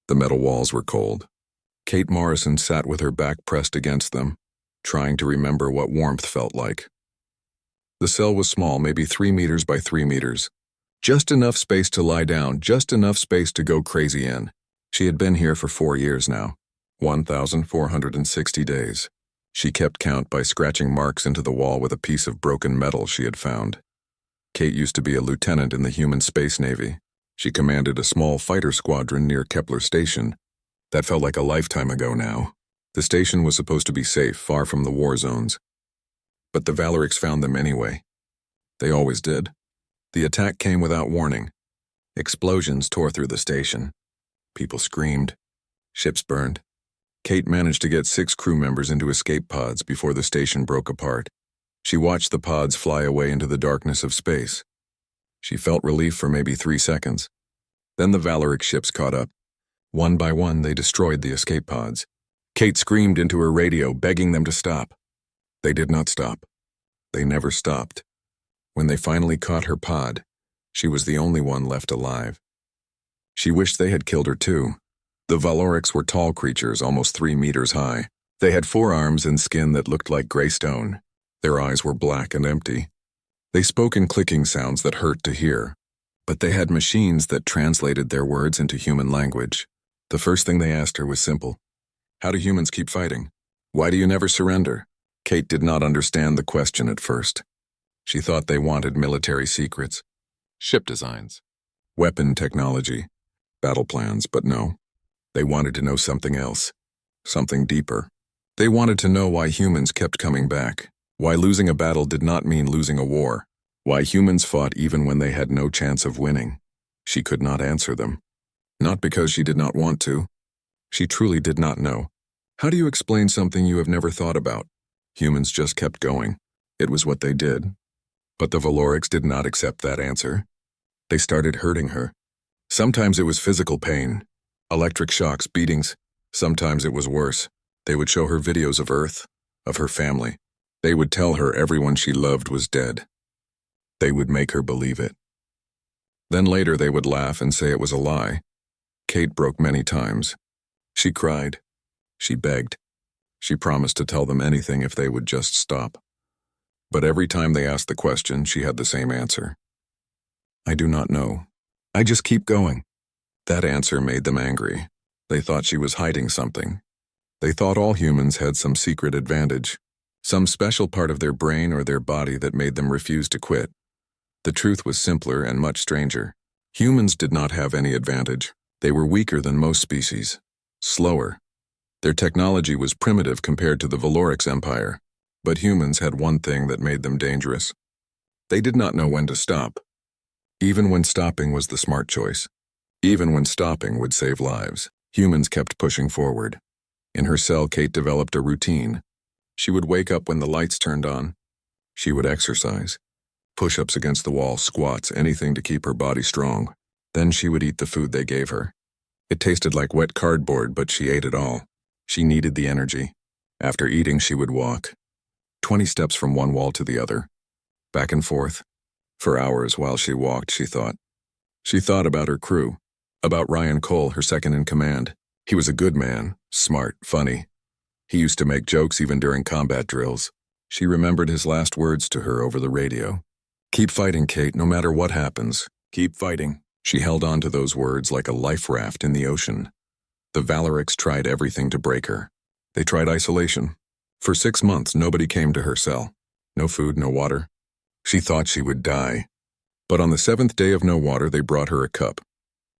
The metal walls were cold. Kate Morrison sat with her back pressed against them, trying to remember what warmth felt like. The cell was small, maybe 3 meters by 3 meters. Just enough space to lie down, just enough space to go crazy in. She had been here for 4 years now, 1,460 days. She kept count by scratching marks into the wall with a piece of broken metal she had found. Kate used to be a lieutenant in the human space navy. She commanded a small fighter squadron near Kepler Station. That felt like a lifetime ago now. The station was supposed to be safe, far from the war zones. But the Valorix found them anyway. They always did. The attack came without warning. Explosions tore through the station. People screamed. Ships burned. Kate managed to get 6 crew members into escape pods before the station broke apart. She watched the pods fly away into the darkness of space. She felt relief for maybe 3 seconds. Then the Valorix ships caught up. One by one, they destroyed the escape pods. Kate screamed into her radio, begging them to stop. They did not stop. They never stopped. When they finally caught her pod, she was the only one left alive. She wished they had killed her too. The Valorix were tall creatures, almost 3 meters high. They had 4 arms and skin that looked like gray stone. Their eyes were black and empty. They spoke in clicking sounds that hurt to hear, but they had machines that translated their words into human language. The first thing they asked her was simple. How do humans keep fighting? Why do you never surrender? Kate did not understand the question at first. She thought they wanted military secrets, ship designs, weapon technology, battle plans, but no. They wanted to know something else, something deeper. They wanted to know why humans kept coming back, why losing a battle did not mean losing a war, why humans fought even when they had no chance of winning. She could not answer them. Not because she did not want to. She truly did not know. How do you explain something you have never thought about? Humans just kept going. It was what they did. But the Valorix did not accept that answer. They started hurting her. Sometimes it was physical pain, electric shocks, beatings. Sometimes it was worse. They would show her videos of Earth, of her family. They would tell her everyone she loved was dead. They would make her believe it. Then later they would laugh and say it was a lie. Kate broke many times. She cried. She begged. She promised to tell them anything if they would just stop. But every time they asked the question, she had the same answer. I do not know. I just keep going. That answer made them angry. They thought she was hiding something. They thought all humans had some secret advantage, some special part of their brain or their body that made them refuse to quit. The truth was simpler and much stranger. Humans did not have any advantage. They were weaker than most species, slower. Their technology was primitive compared to the Valorix Empire, but humans had one thing that made them dangerous. They did not know when to stop. Even when stopping was the smart choice. Even when stopping would save lives, humans kept pushing forward. In her cell, Kate developed a routine. She would wake up when the lights turned on. She would exercise. Push-ups against the wall, squats, anything to keep her body strong. Then she would eat the food they gave her. It tasted like wet cardboard, but she ate it all. She needed the energy. After eating, she would walk. 20 steps from one wall to the other. Back and forth. For hours while she walked, she thought. She thought about her crew. About Ryan Cole, her second in command. He was a good man, smart, funny. He used to make jokes even during combat drills. She remembered his last words to her over the radio. Keep fighting, Kate, no matter what happens. Keep fighting. She held on to those words like a life raft in the ocean. The Valorix tried everything to break her. They tried isolation. For 6 months, nobody came to her cell. No food, no water. She thought she would die. But on the 7th day of no water, they brought her a cup.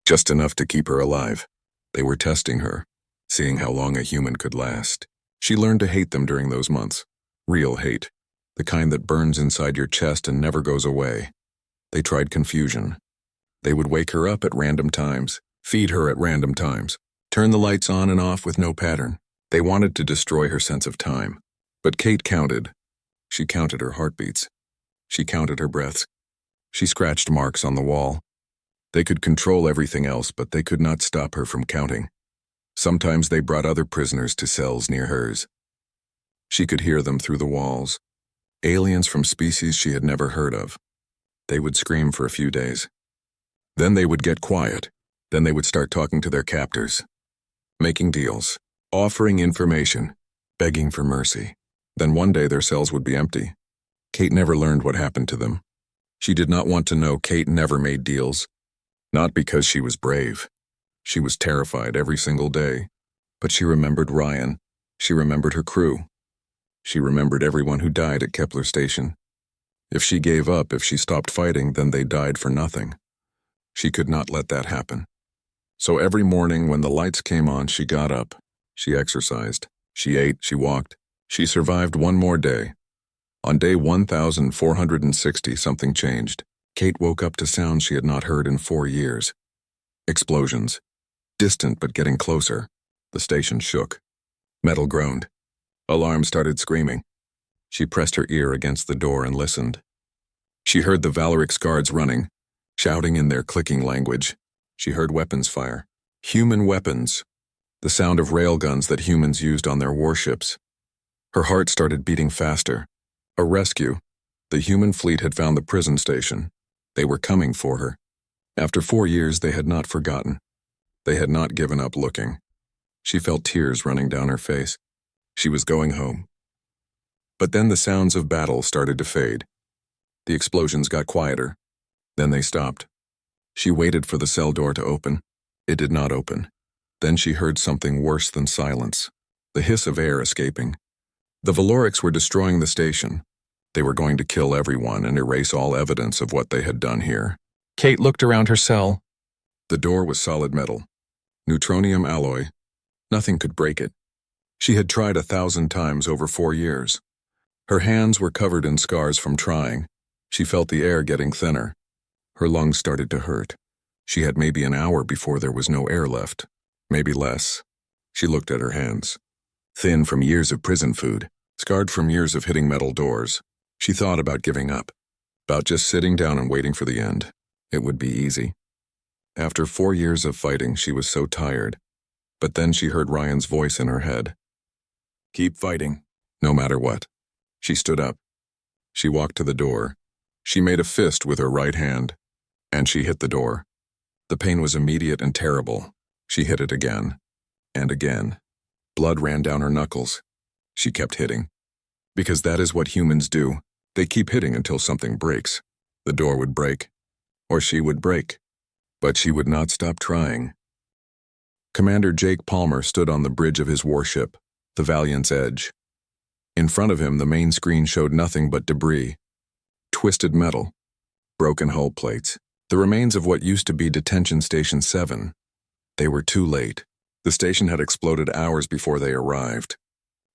Just enough to keep her alive. They were testing her, seeing how long a human could last. She learned to hate them during those months. Real hate. The kind that burns inside your chest and never goes away. They tried confusion. They would wake her up at random times, feed her at random times, turn the lights on and off with no pattern. They wanted to destroy her sense of time. But Kate counted. She counted her heartbeats. She counted her breaths. She scratched marks on the wall. They could control everything else, but they could not stop her from counting. Sometimes they brought other prisoners to cells near hers. She could hear them through the walls. Aliens from species she had never heard of. They would scream for a few days. Then they would get quiet. Then they would start talking to their captors. making deals, offering information, begging for mercy. Then one day their cells would be empty. Kate never learned what happened to them. She did not want to know. Kate never made deals. Not because she was brave. She was terrified every single day. But she remembered Ryan. She remembered her crew. She remembered everyone who died at Kepler Station. If she gave up, if she stopped fighting, then they died for nothing. She could not let that happen. So every morning when the lights came on, she got up. She exercised. She ate. She walked. She survived one more day. On day 1460, something changed. Kate woke up to sounds she had not heard in 4 years. Explosions. Distant but getting closer. The station shook. Metal groaned. Alarm started screaming. She pressed her ear against the door and listened. She heard the Valerix guards running, shouting in their clicking language. She heard weapons fire. Human weapons. The sound of railguns that humans used on their warships. Her heart started beating faster. A rescue. The human fleet had found the prison station. They were coming for her. After 4 years, they had not forgotten. They had not given up looking. She felt tears running down her face. She was going home. But then the sounds of battle started to fade. The explosions got quieter. Then they stopped. She waited for the cell door to open. It did not open. Then she heard something worse than silence. The hiss of air escaping. The Valorics were destroying the station. They were going to kill everyone and erase all evidence of what they had done here. Kate looked around her cell. The door was solid metal. Neutronium alloy. Nothing could break it. She had tried 1,000 times over 4 years. Her hands were covered in scars from trying. She felt the air getting thinner. Her lungs started to hurt. She had maybe an hour before there was no air left. Maybe less. She looked at her hands. Thin from years of prison food, scarred from years of hitting metal doors. She thought about giving up, about just sitting down and waiting for the end. It would be easy. After 4 years of fighting, she was so tired. But then she heard Ryan's voice in her head. Keep fighting, no matter what. She stood up. She walked to the door. She made a fist with her right hand, and she hit the door. The pain was immediate and terrible. She hit it again, and again. Blood ran down her knuckles. She kept hitting. Because that is what humans do. They keep hitting until something breaks. The door would break, or she would break. But she would not stop trying. Commander Jake Palmer stood on the bridge of his warship, the Valiant's Edge. In front of him, the main screen showed nothing but debris. Twisted metal. Broken hull plates. The remains of what used to be Detention Station 7. They were too late. The station had exploded hours before they arrived.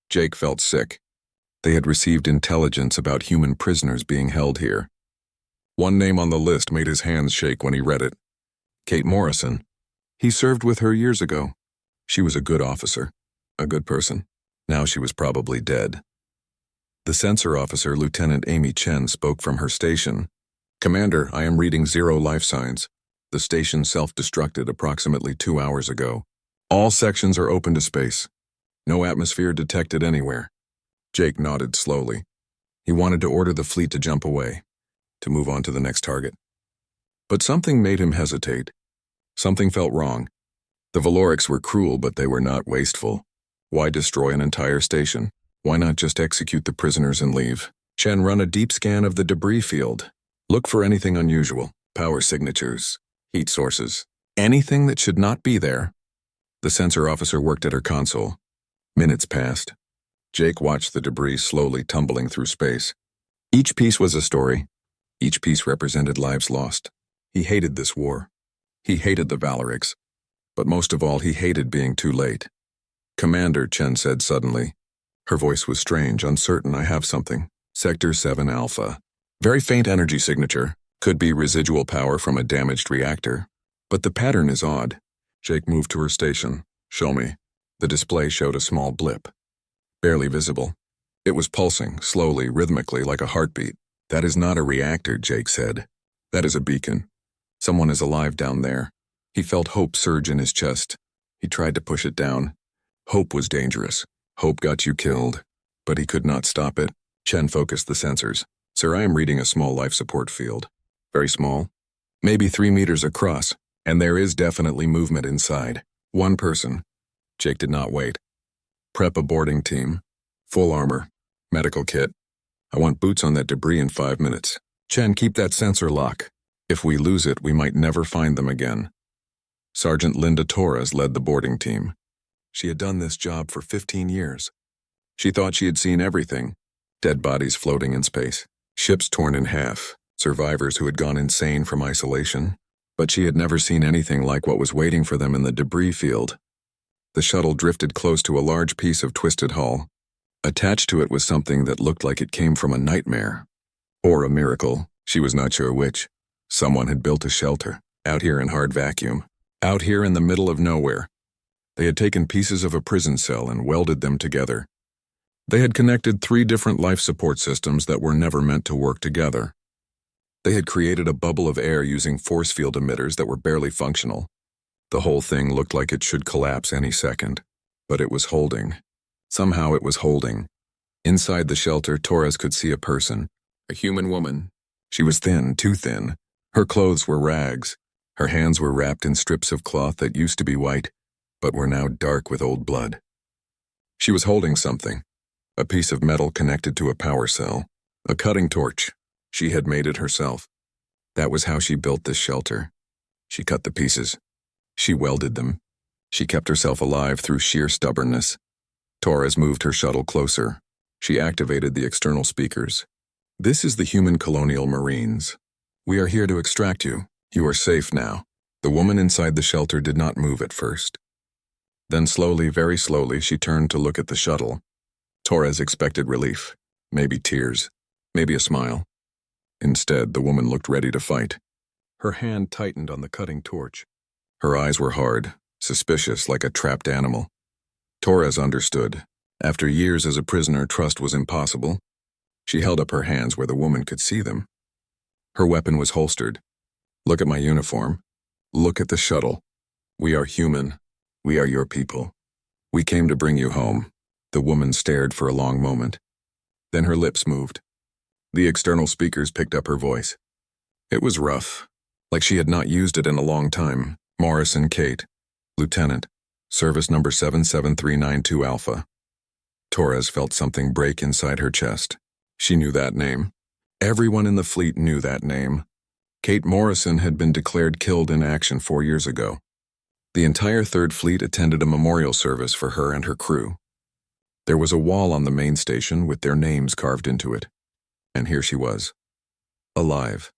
Jake felt sick. They had received intelligence about human prisoners being held here. One name on the list made his hands shake when he read it. Kate Morrison. He served with her years ago. She was a good officer, a good person. Now she was probably dead. The censor officer, Lieutenant Amy Chen, spoke from her station. Commander, I am reading 0 life signs. The station self-destructed approximately 2 hours ago. All sections are open to space. No atmosphere detected anywhere. Jake nodded slowly. He wanted to order the fleet to jump away, to move on to the next target. But something made him hesitate. Something felt wrong. The Valorics were cruel, but they were not wasteful. Why destroy an entire station? Why not just execute the prisoners and leave? Chen, run a deep scan of the debris field. Look for anything unusual. Power signatures, heat sources, anything that should not be there. The censor officer worked at her console. Minutes passed. Jake watched the debris slowly tumbling through space. Each piece was a story. Each piece represented lives lost. He hated this war. He hated the Valorics. But most of all, he hated being too late. Commander, Chen said suddenly. Her voice was strange, uncertain. I have something. Sector 7 Alpha. Very faint energy signature. Could be residual power from a damaged reactor. But the pattern is odd. Jake moved to her station. Show me. The display showed a small blip. Barely visible. It was pulsing, slowly, rhythmically, like a heartbeat. That is not a reactor, Jake said. That is a beacon. Someone is alive down there. He felt hope surge in his chest. He tried to push it down. Hope was dangerous. Hope got you killed. But he could not stop it. Chen focused the sensors. Sir, I am reading a small life support field. Very small. Maybe 3 meters across. And there is definitely movement inside. One person. Jake did not wait. Prep a boarding team. Full armor. Medical kit. I want boots on that debris in 5 minutes. Chen, keep that sensor lock. If we lose it, we might never find them again. Sergeant Linda Torres led the boarding team. She had done this job for 15 years. She thought she had seen everything. Dead bodies floating in space. Ships torn in half. Survivors who had gone insane from isolation. But she had never seen anything like what was waiting for them in the debris field. The shuttle drifted close to a large piece of twisted hull. Attached to it was something that looked like it came from a nightmare. Or a miracle, she was not sure which. Someone had built a shelter, out here in hard vacuum. Out here in the middle of nowhere. They had taken pieces of a prison cell and welded them together. They had connected 3 different life support systems that were never meant to work together. They had created a bubble of air using force field emitters that were barely functional. The whole thing looked like it should collapse any second. But it was holding. Somehow it was holding. Inside the shelter, Torres could see a person. A human woman. She was thin, too thin. Her clothes were rags. Her hands were wrapped in strips of cloth that used to be white, but were now dark with old blood. She was holding something. A piece of metal connected to a power cell. A cutting torch. She had made it herself. That was how she built this shelter. She cut the pieces. She welded them. She kept herself alive through sheer stubbornness. Torres moved her shuttle closer. She activated the external speakers. This is the human colonial marines. We are here to extract you. You are safe now. The woman inside the shelter did not move at first. Then slowly, very slowly, she turned to look at the shuttle. Torres expected relief. Maybe tears. Maybe a smile. Instead, the woman looked ready to fight. Her hand tightened on the cutting torch. Her eyes were hard, suspicious like a trapped animal. Torres understood. After years as a prisoner, trust was impossible. She held up her hands where the woman could see them. Her weapon was holstered. Look at my uniform. Look at the shuttle. We are human. We are your people. We came to bring you home. The woman stared for a long moment. Then her lips moved. The external speakers picked up her voice. It was rough, like she had not used it in a long time. Morrison Kate, Lieutenant, Service number 77392 Alpha. Torres felt something break inside her chest. She knew that name. Everyone in the fleet knew that name. Kate Morrison had been declared killed in action 4 years ago. The entire Third Fleet attended a memorial service for her and her crew. There was a wall on the main station with their names carved into it. And here she was, alive.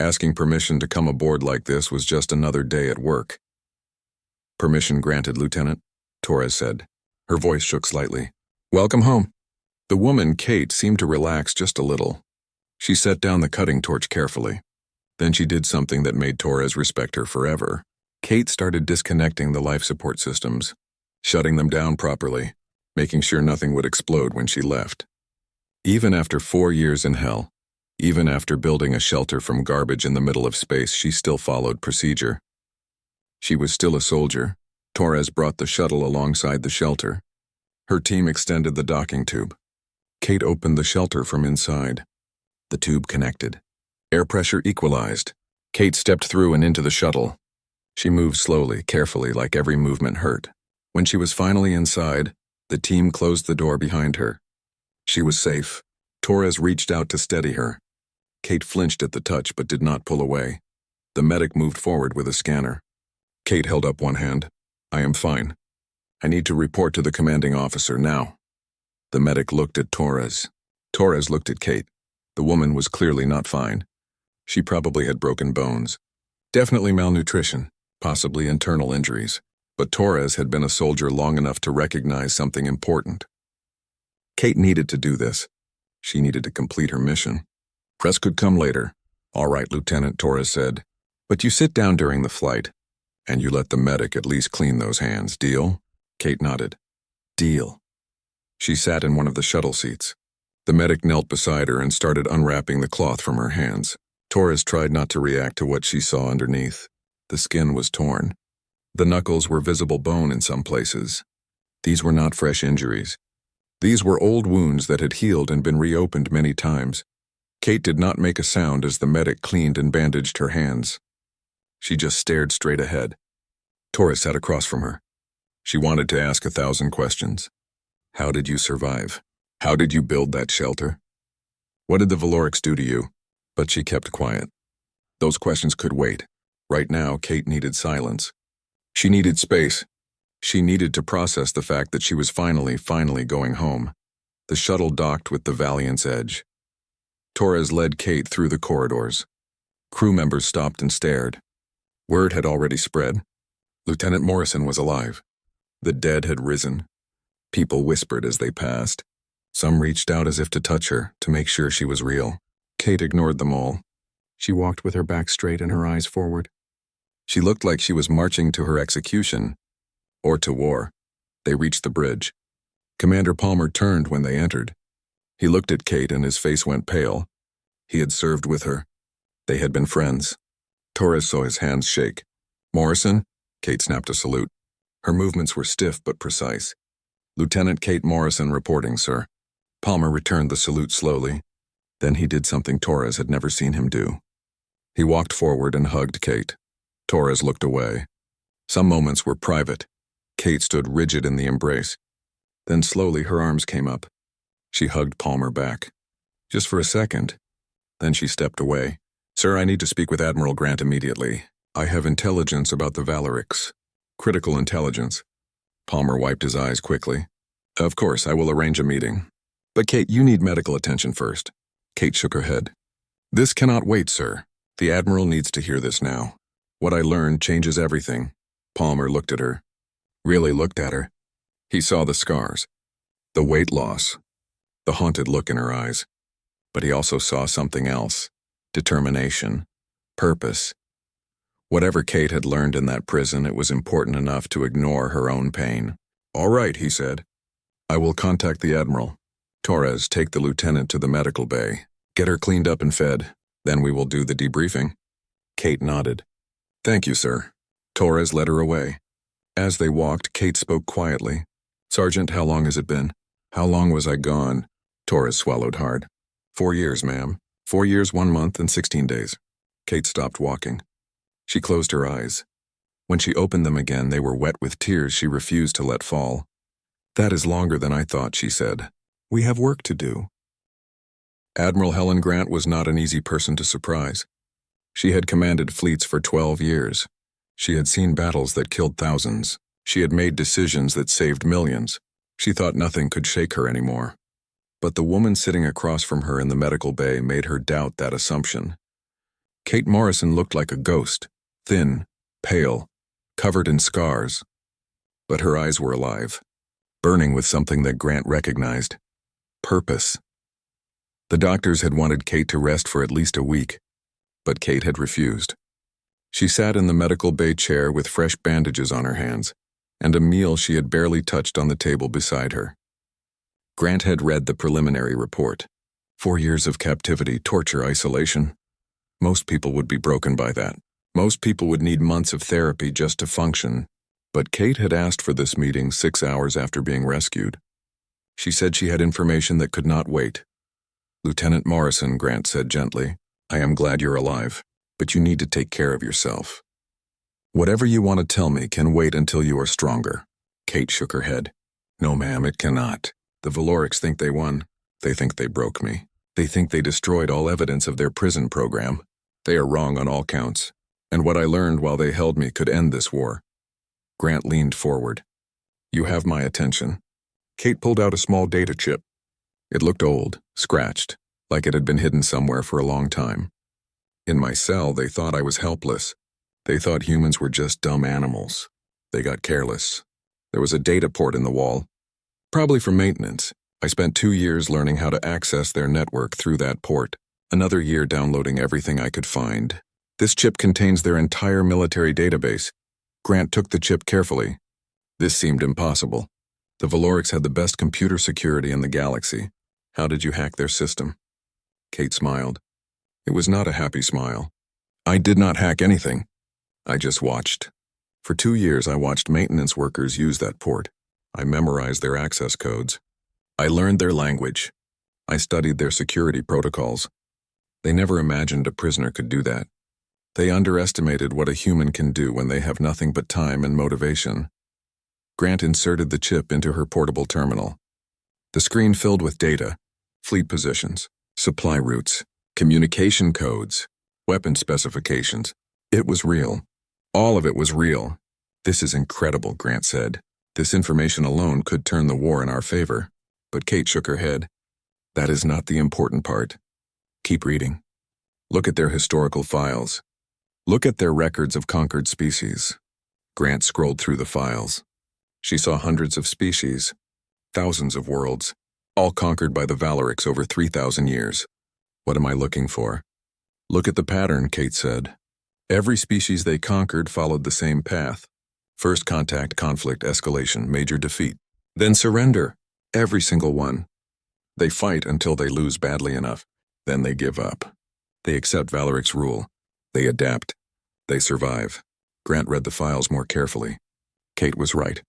Asking permission to come aboard like this was just another day at work. Permission granted, Lieutenant, Torres said. Her voice shook slightly. Welcome home. The woman, Kate, seemed to relax just a little. She set down the cutting torch carefully. Then she did something that made Torres respect her forever. Kate started disconnecting the life support systems, shutting them down properly, making sure nothing would explode when she left. Even after 4 years in hell, even after building a shelter from garbage in the middle of space, she still followed procedure. She was still a soldier. Torres brought the shuttle alongside the shelter. Her team extended the docking tube. Kate opened the shelter from inside. The tube connected. Air pressure equalized. Kate stepped through and into the shuttle. She moved slowly, carefully, like every movement hurt. When she was finally inside, the team closed the door behind her. She was safe. Torres reached out to steady her. Kate flinched at the touch but did not pull away. The medic moved forward with a scanner. Kate held up one hand. I am fine. I need to report to the commanding officer now. The medic looked at Torres. Torres looked at Kate. The woman was clearly not fine. She probably had broken bones. Definitely malnutrition, possibly internal injuries. But Torres had been a soldier long enough to recognize something important. Kate needed to do this. She needed to complete her mission. Press could come later. All right, Lieutenant, Torres said. But you sit down during the flight, and you let the medic at least clean those hands. Deal? Kate nodded. Deal. She sat in one of the shuttle seats. The medic knelt beside her and started unwrapping the cloth from her hands. Torres tried not to react to what she saw underneath. The skin was torn. The knuckles were visible bone in some places. These were not fresh injuries. These were old wounds that had healed and been reopened many times. Kate did not make a sound as the medic cleaned and bandaged her hands. She just stared straight ahead. Torres sat across from her. She wanted to ask 1,000 questions. How did you survive? How did you build that shelter? What did the Valorics do to you? But she kept quiet. Those questions could wait. Right now, Kate needed silence. She needed space. She needed to process the fact that she was finally going home. The shuttle docked with the Valiant's edge. Torres led Kate through the corridors. Crew members stopped and stared. Word had already spread. Lieutenant Morrison was alive. The dead had risen. People whispered as they passed. Some reached out as if to touch her, to make sure she was real. Kate ignored them all. She walked with her back straight and her eyes forward. She looked like she was marching to her execution, or to war. They reached the bridge. Commander Palmer turned when they entered. He looked at Kate and his face went pale. He had served with her. They had been friends. Torres saw his hands shake. Morrison? Kate snapped a salute. Her movements were stiff but precise. Lieutenant Kate Morrison reporting, sir. Palmer returned the salute slowly. Then he did something Torres had never seen him do. He walked forward and hugged Kate. Torres looked away. Some moments were private. Kate stood rigid in the embrace. Then slowly her arms came up. She hugged Palmer back. Just for a second. Then she stepped away. Sir, I need to speak with Admiral Grant immediately. I have intelligence about the Valorics. Critical intelligence. Palmer wiped his eyes quickly. Of course, I will arrange a meeting. But Kate, you need medical attention first. Kate shook her head. This cannot wait, sir. The Admiral needs to hear this now. What I learned changes everything. Palmer looked at her. Really looked at her. He saw the scars. The weight loss. The haunted look in her eyes. But he also saw something else. Determination. Purpose. Whatever Kate had learned in that prison, it was important enough to ignore her own pain. All right, he said. I will contact the Admiral. Torres, take the lieutenant to the medical bay. Get her cleaned up and fed. Then we will do the debriefing. Kate nodded. Thank you, sir. Torres led her away. As they walked, Kate spoke quietly. Sergeant, how long has it been? How long was I gone? Torres swallowed hard. 4 years, ma'am. 4 years, 1 month, and 16 days. Kate stopped walking. She closed her eyes. When she opened them again, they were wet with tears she refused to let fall. That is longer than I thought, she said. We have work to do. Admiral Helen Grant was not an easy person to surprise. She had commanded fleets for 12 years. She had seen battles that killed thousands. She had made decisions that saved millions. She thought nothing could shake her anymore. But the woman sitting across from her in the medical bay made her doubt that assumption. Kate Morrison looked like a ghost, thin, pale, covered in scars. But her eyes were alive, burning with something that Grant recognized. Purpose. The doctors had wanted Kate to rest for at least a week, but Kate had refused. She sat in the medical bay chair with fresh bandages on her hands, and a meal she had barely touched on the table beside her. Grant had read the preliminary report. 4 years of captivity, torture, isolation. Most people would be broken by that. Most people would need months of therapy just to function. But Kate had asked for this meeting 6 hours after being rescued. She said she had information that could not wait. Lieutenant Morrison, Grant said gently, I am glad you're alive, but you need to take care of yourself. Whatever you want to tell me can wait until you are stronger. Kate shook her head. No, ma'am, it cannot. The Valorics think they won. They think they broke me. They think they destroyed all evidence of their prison program. They are wrong on all counts. And what I learned while they held me could end this war. Grant leaned forward. You have my attention. Kate pulled out a small data chip. It looked old, scratched, like it had been hidden somewhere for a long time. In my cell, they thought I was helpless. They thought humans were just dumb animals. They got careless. There was a data port in the wall. Probably for maintenance. I spent 2 years learning how to access their network through that port. Another year downloading everything I could find. This chip contains their entire military database. Grant took the chip carefully. This seemed impossible. The Valorics had the best computer security in the galaxy. How did you hack their system? Kate smiled. It was not a happy smile. I did not hack anything. I just watched. For 2 years, I watched maintenance workers use that port. I memorized their access codes. I learned their language. I studied their security protocols. They never imagined a prisoner could do that. They underestimated what a human can do when they have nothing but time and motivation. Grant inserted the chip into her portable terminal. The screen filled with data, fleet positions, supply routes, communication codes, weapon specifications. It was real. All of it was real. "This is incredible," Grant said. "This information alone could turn the war in our favor." But Kate shook her head. "That is not the important part. Keep reading. Look at their historical files. Look at their records of conquered species." Grant scrolled through the files. She saw hundreds of species, thousands of worlds, all conquered by the Valorics over 3,000 years. "What am I looking for?" "Look at the pattern," Kate said. "Every species they conquered followed the same path. First contact, conflict, escalation, major defeat. Then surrender. Every single one. They fight until they lose badly enough. Then they give up. They accept Valoric's rule. They adapt. They survive." Grant read the files more carefully. Kate was right.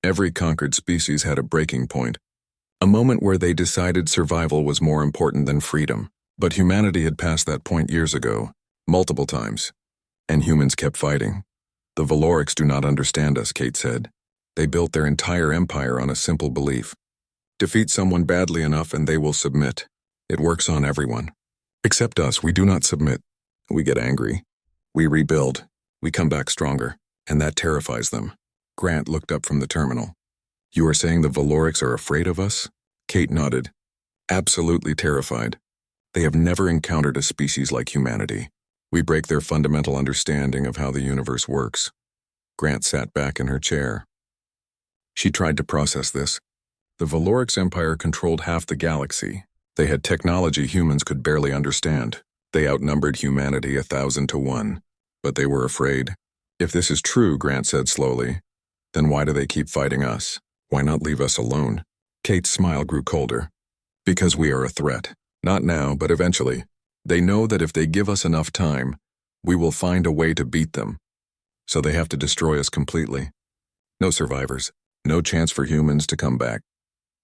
Every conquered species had a breaking point, a moment where they decided survival was more important than freedom. But humanity had passed that point years ago, multiple times, and humans kept fighting. "The Valorics do not understand us," Kate said. "They built their entire empire on a simple belief. Defeat someone badly enough and they will submit. It works on everyone. Except us, we do not submit. We get angry. We rebuild. We come back stronger, and that terrifies them." Grant looked up from the terminal. "You are saying the Valorics are afraid of us?" Kate nodded. "Absolutely terrified. They have never encountered a species like humanity. We break their fundamental understanding of how the universe works." Grant sat back in her chair. She tried to process this. The Valoric's empire controlled half the galaxy. They had technology humans could barely understand. They outnumbered humanity 1,000 to 1. But they were afraid. "If this is true," Grant said slowly, "then why do they keep fighting us? Why not leave us alone?" Kate's smile grew colder. "Because we are a threat. Not now, but eventually. They know that if they give us enough time, we will find a way to beat them. So they have to destroy us completely. No survivors. No chance for humans to come back."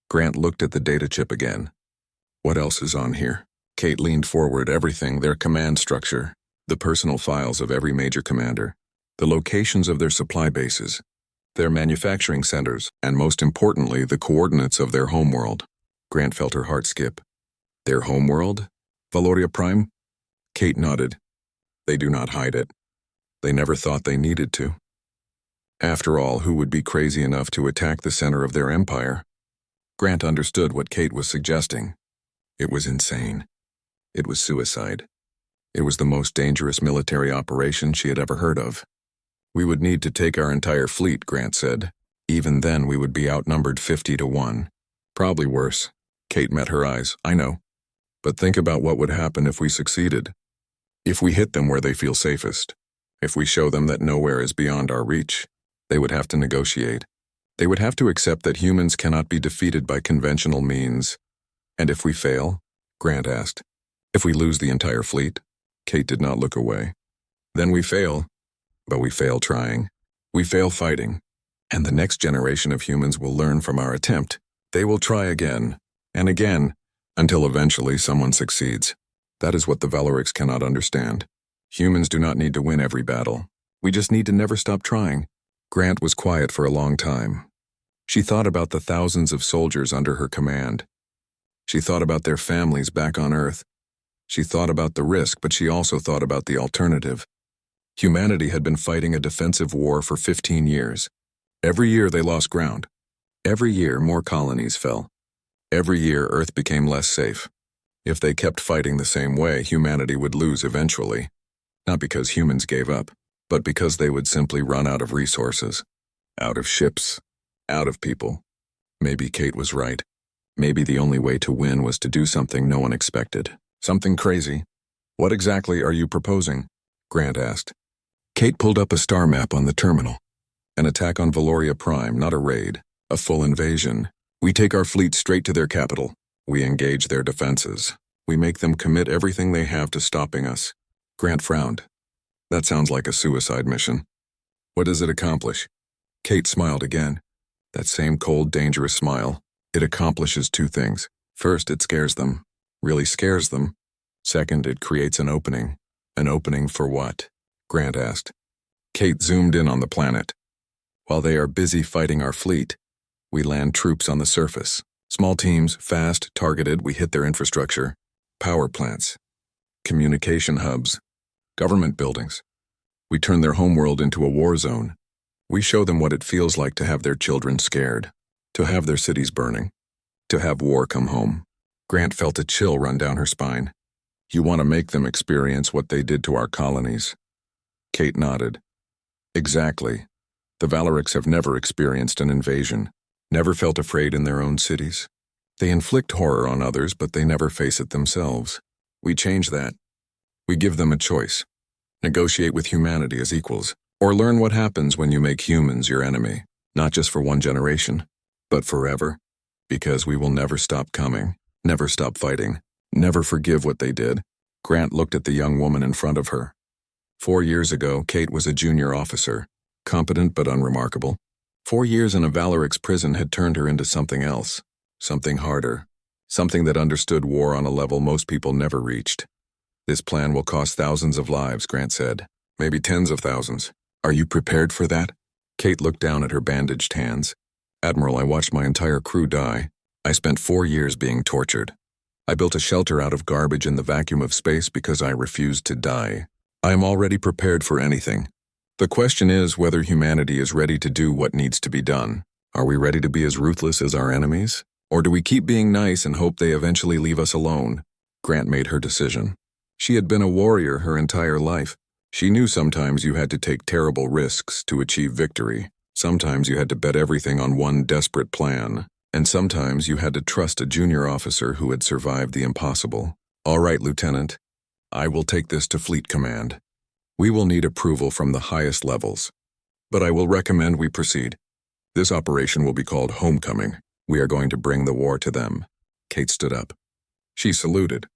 Grant looked at the data chip again. "What else is on here?" Kate leaned forward. "Everything, their command structure, the personal files of every major commander, the locations of their supply bases, their manufacturing centers, and most importantly, the coordinates of their homeworld." Grant felt her heart skip. "Their homeworld? Valoria Prime?" Kate nodded. "They do not hide it. They never thought they needed to. After all, who would be crazy enough to attack the center of their empire?" Grant understood what Kate was suggesting. It was insane. It was suicide. It was the most dangerous military operation she had ever heard of. "We would need to take our entire fleet," Grant said. "Even then we would be outnumbered 50 to 1. Probably worse." Kate met her eyes. "I know. But think about what would happen if we succeeded. If we hit them where they feel safest. If we show them that nowhere is beyond our reach. They would have to negotiate. They would have to accept that humans cannot be defeated by conventional means." "And if we fail?" Grant asked. "If we lose the entire fleet?" Kate did not look away. "Then we fail. But we fail trying. We fail fighting. And the next generation of humans will learn from our attempt. They will try again, and again, until eventually someone succeeds. That is what the Valorics cannot understand. Humans do not need to win every battle. We just need to never stop trying." Grant was quiet for a long time. She thought about the thousands of soldiers under her command. She thought about their families back on Earth. She thought about the risk, but she also thought about the alternative. Humanity had been fighting a defensive war for 15 years. Every year they lost ground. Every year more colonies fell. Every year Earth became less safe. If they kept fighting the same way, humanity would lose eventually. Not because humans gave up, but because they would simply run out of resources. Out of ships. Out of people. Maybe Kate was right. Maybe the only way to win was to do something no one expected. Something crazy. "What exactly are you proposing?" Grant asked. Kate pulled up a star map on the terminal. "An attack on Valoria Prime, not a raid. A full invasion. We take our fleet straight to their capital. We engage their defenses. We make them commit everything they have to stopping us." Grant frowned. "That sounds like a suicide mission. What does it accomplish?" Kate smiled again. That same cold, dangerous smile. "It accomplishes 2 things. First, it scares them. Really scares them. Second, it creates an opening." "An opening for what?" Grant asked. Kate zoomed in on the planet. While they are busy fighting our fleet, we land troops on the surface. Small teams, fast, targeted, we hit their infrastructure, power plants, communication hubs, government buildings. We turn their homeworld into a war zone. We show them what it feels like to have their children scared, to have their cities burning, to have war come home. Grant felt a chill run down her spine. You want to make them experience what they did to our colonies. Kate nodded. Exactly. The Valorix have never experienced an invasion, never felt afraid in their own cities. They inflict horror on others, but they never face it themselves. We change that. We give them a choice. Negotiate with humanity as equals, or learn what happens when you make humans your enemy, not just for one generation, but forever, because we will never stop coming, never stop fighting, never forgive what they did. Grant looked at the young woman in front of her. 4 years ago, Kate was a junior officer, competent but unremarkable. 4 years in a Valorix prison had turned her into something else, something harder, something that understood war on a level most people never reached. This plan will cost thousands of lives, Grant said, maybe tens of thousands. Are you prepared for that? Kate looked down at her bandaged hands. Admiral, I watched my entire crew die. I spent 4 years being tortured. I built a shelter out of garbage in the vacuum of space because I refused to die. I am already prepared for anything. The question is whether humanity is ready to do what needs to be done. Are we ready to be as ruthless as our enemies? Or do we keep being nice and hope they eventually leave us alone? Grant made her decision. She had been a warrior her entire life. She knew sometimes you had to take terrible risks to achieve victory. Sometimes you had to bet everything on one desperate plan. And sometimes you had to trust a junior officer who had survived the impossible. All right, Lieutenant. I will take this to Fleet Command. We will need approval from the highest levels. But I will recommend we proceed. This operation will be called Homecoming. We are going to bring the war to them. Kate stood up. She saluted.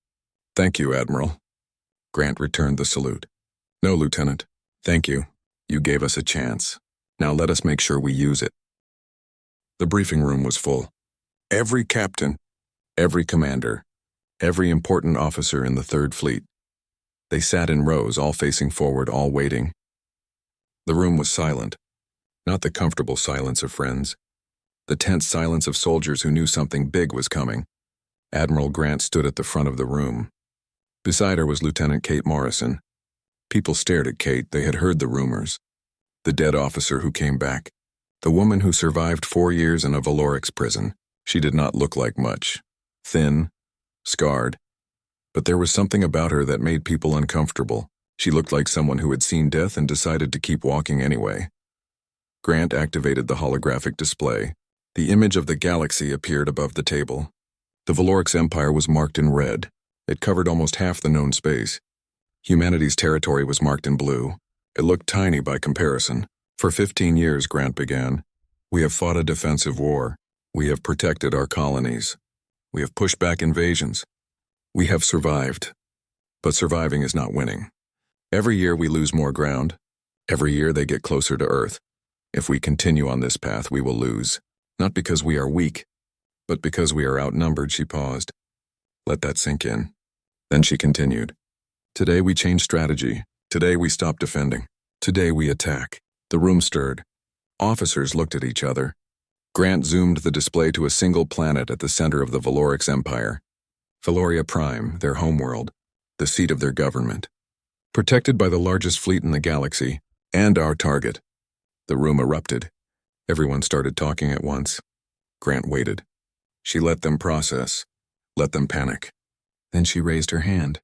Thank you, Admiral. Grant returned the salute. No, Lieutenant. Thank you. You gave us a chance. Now let us make sure we use it. The briefing room was full. Every captain, every commander, every important officer in the Third Fleet. They sat in rows, all facing forward, all waiting. The room was silent, not the comfortable silence of friends, the tense silence of soldiers who knew something big was coming. Admiral Grant stood at the front of the room. Beside her was Lieutenant Kate Morrison. People stared at Kate. They had heard the rumors. The dead officer who came back. The woman who survived 4 years in a Valorix prison. She did not look like much. Thin, scarred. But there was something about her that made people uncomfortable. She looked like someone who had seen death and decided to keep walking anyway. Grant activated the holographic display. The image of the galaxy appeared above the table. The Valorix Empire was marked in red. It covered almost half the known space. Humanity's territory was marked in blue. It looked tiny by comparison. For 15 years, Grant began, we have fought a defensive war. We have protected our colonies. We have pushed back invasions. We have survived. But surviving is not winning. Every year we lose more ground. Every year they get closer to Earth. If we continue on this path, we will lose. Not because we are weak, but because we are outnumbered. She paused. Let that sink in. Then she continued. Today we change strategy. Today we stop defending. Today we attack. The room stirred. Officers looked at each other. Grant zoomed the display to a single planet at the center of the Valorix Empire. Valoria Prime, their homeworld, the seat of their government. Protected by the largest fleet in the galaxy, and our target. The room erupted. Everyone started talking at once. Grant waited. She let them process, let them panic. Then she raised her hand.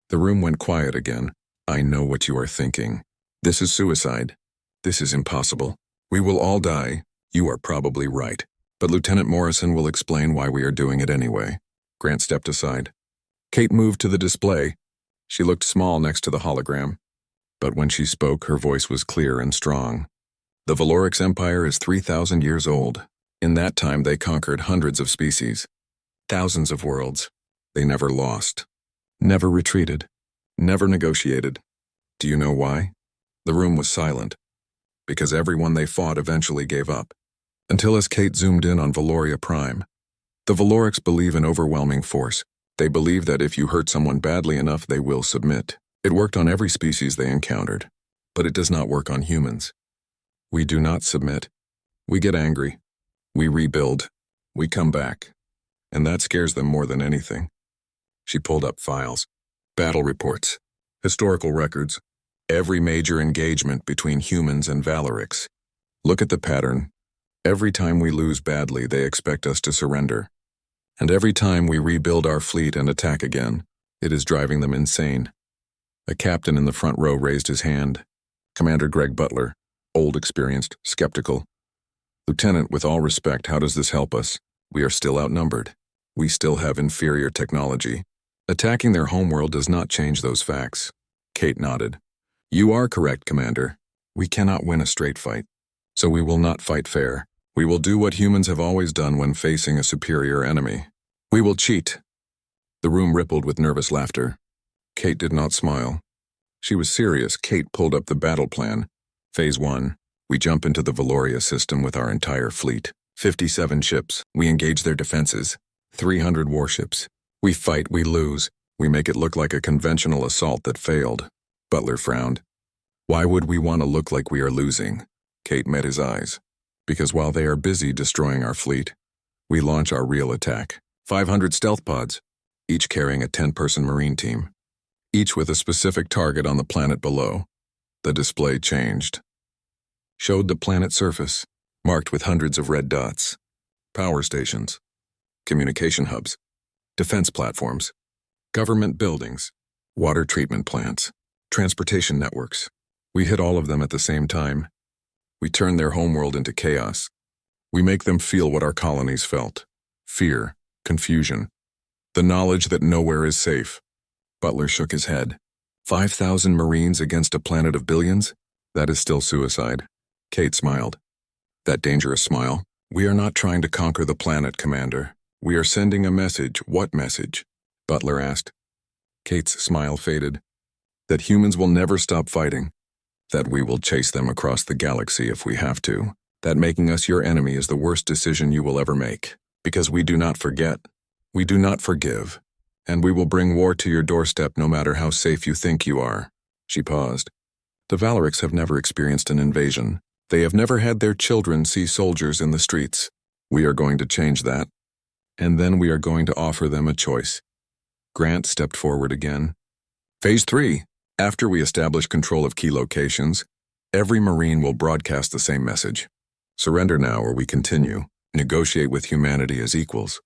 The room went quiet again. I know what you are thinking. This is suicide. This is impossible. We will all die. You are probably right. But Lieutenant Morrison will explain why we are doing it anyway. Grant stepped aside. Kate moved to the display. She looked small next to the hologram. But when she spoke, her voice was clear and strong. The Valorix Empire is 3,000 years old. In that time, they conquered hundreds of species. Thousands of worlds. They never lost. Never retreated. Never negotiated. Do you know why? The room was silent. Because everyone they fought eventually gave up. Until as Kate zoomed in on Valoria Prime. The Valorix believe in overwhelming force. They believe that if you hurt someone badly enough, they will submit. It worked on every species they encountered. But it does not work on humans. We do not submit. We get angry. We rebuild. We come back. And that scares them more than anything. She pulled up files, battle reports, historical records, every major engagement between humans and Valerics. Look at the pattern. Every time we lose badly, they expect us to surrender. And every time we rebuild our fleet and attack again, it is driving them insane. A captain in the front row raised his hand. Commander Greg Butler, old, experienced, skeptical. Lieutenant, with all respect, how does this help us? We are still outnumbered. We still have inferior technology. Attacking their homeworld does not change those facts. Kate nodded. You are correct, Commander. We cannot win a straight fight. So we will not fight fair. We will do what humans have always done when facing a superior enemy. We will cheat. The room rippled with nervous laughter. Kate did not smile. She was serious. Kate pulled up the battle plan. Phase 1. We jump into the Valoria system with our entire fleet. 57 ships. We engage their defenses. 300 warships. We fight, we lose. We make it look like a conventional assault that failed. Butler frowned. Why would we want to look like we are losing? Kate met his eyes. Because while they are busy destroying our fleet, we launch our real attack. 500 stealth pods, each carrying a 10-person Marine team, each with a specific target on the planet below. The display changed. Showed the planet surface, marked with hundreds of red dots. Power stations, communication hubs, defense platforms, government buildings, water treatment plants, transportation networks. We hit all of them at the same time. We turn their homeworld into chaos. We make them feel what our colonies felt. Fear, confusion, the knowledge that nowhere is safe. Butler shook his head. 5,000 Marines against a planet of billions? That is still suicide. Kate smiled. That dangerous smile. We are not trying to conquer the planet, Commander. We are sending a message. What message? Butler asked. Kate's smile faded. That humans will never stop fighting. That we will chase them across the galaxy if we have to. That making us your enemy is the worst decision you will ever make. Because we do not forget. We do not forgive. And we will bring war to your doorstep no matter how safe you think you are. She paused. The Valerics have never experienced an invasion. They have never had their children see soldiers in the streets. We are going to change that. And then we are going to offer them a choice. Grant stepped forward again. Phase 3. After we establish control of key locations, every Marine will broadcast the same message. Surrender now or we continue. Negotiate with humanity as equals.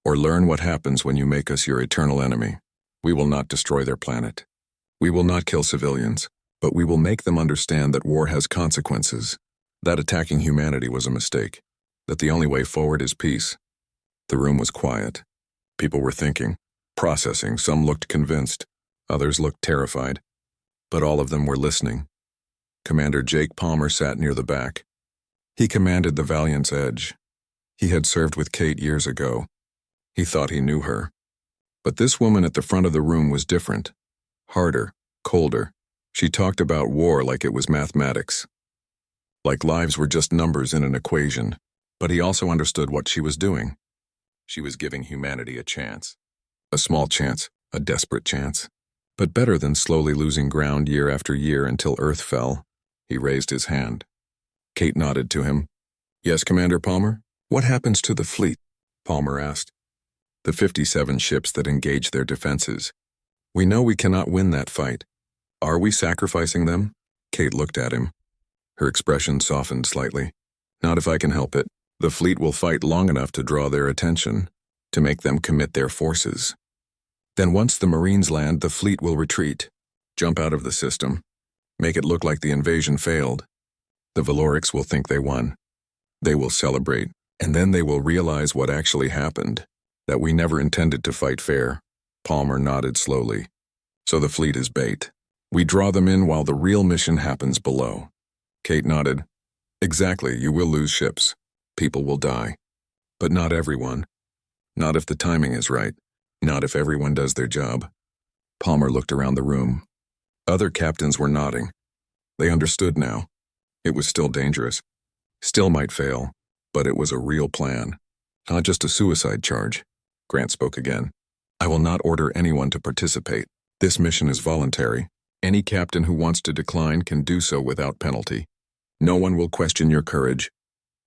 Or learn what happens when you make us your eternal enemy. We will not destroy their planet. We will not kill civilians, but we will make them understand that war has consequences, that attacking humanity was a mistake, that the only way forward is peace. The room was quiet. People were thinking, processing. Some looked convinced, others looked terrified, but all of them were listening. Commander Jake Palmer sat near the back. He commanded the Valiant's Edge. He had served with Kate years ago. He thought he knew her. But this woman at the front of the room was different. Harder, colder. She talked about war like it was mathematics. Like lives were just numbers in an equation. But he also understood what she was doing. She was giving humanity a chance. A small chance, a desperate chance. But better than slowly losing ground year after year until Earth fell. He raised his hand. Kate nodded to him. Yes, Commander Palmer? What happens to the fleet? Palmer asked. The 57 ships that engage their defenses. We know we cannot win that fight. Are we sacrificing them? Kate looked at him. Her expression softened slightly. Not if I can help it. The fleet will fight long enough to draw their attention, to make them commit their forces. Then once the Marines land, the fleet will retreat, jump out of the system, make it look like the invasion failed. The Valorics will think they won. They will celebrate, and then they will realize what actually happened, that we never intended to fight fair. Palmer nodded slowly. So the fleet is bait. We draw them in while the real mission happens below. Kate nodded. Exactly, you will lose ships. People will die. But not everyone. Not if the timing is right. Not if everyone does their job. Palmer looked around the room. Other captains were nodding. They understood now. It was still dangerous. Still might fail. But it was a real plan. Not just a suicide charge. Grant spoke again. I will not order anyone to participate. This mission is voluntary. Any captain who wants to decline can do so without penalty. No one will question your courage.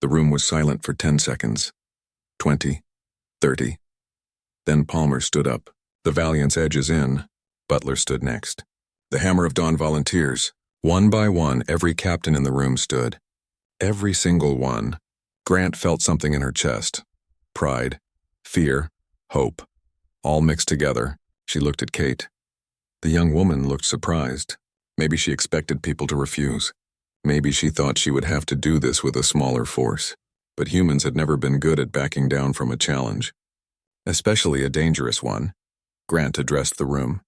The room was silent for 10 seconds. 20. 30. Then Palmer stood up. The Valiant's Edge is in. Butler stood next. The Hammer of Dawn volunteers. One by one, every captain in the room stood. Every single one. Grant felt something in her chest. Pride, fear, hope. All mixed together. She looked at Kate. The young woman looked surprised. Maybe she expected people to refuse. Maybe she thought she would have to do this with a smaller force. But humans had never been good at backing down from a challenge. Especially a dangerous one. Grant addressed the room.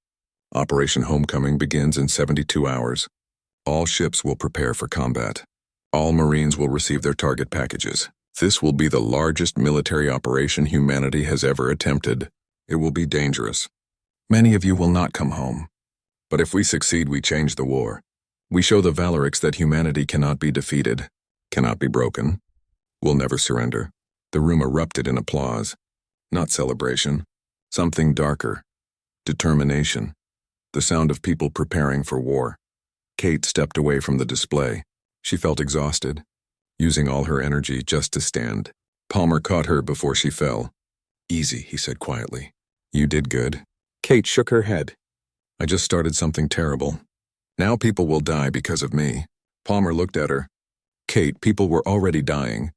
Operation Homecoming begins in 72 hours. All ships will prepare for combat. All Marines will receive their target packages. This will be the largest military operation humanity has ever attempted. It will be dangerous. Many of you will not come home. But if we succeed, we change the war. We show the Valerics that humanity cannot be defeated, cannot be broken. We'll never surrender. The room erupted in applause. Not celebration. Something darker. Determination. The sound of people preparing for war. Kate stepped away from the display. She felt exhausted, using all her energy just to stand. Palmer caught her before she fell. "Easy," he said quietly. "You did good." Kate shook her head. "I just started something terrible. Now people will die because of me." Palmer looked at her. "Kate, people were already dying.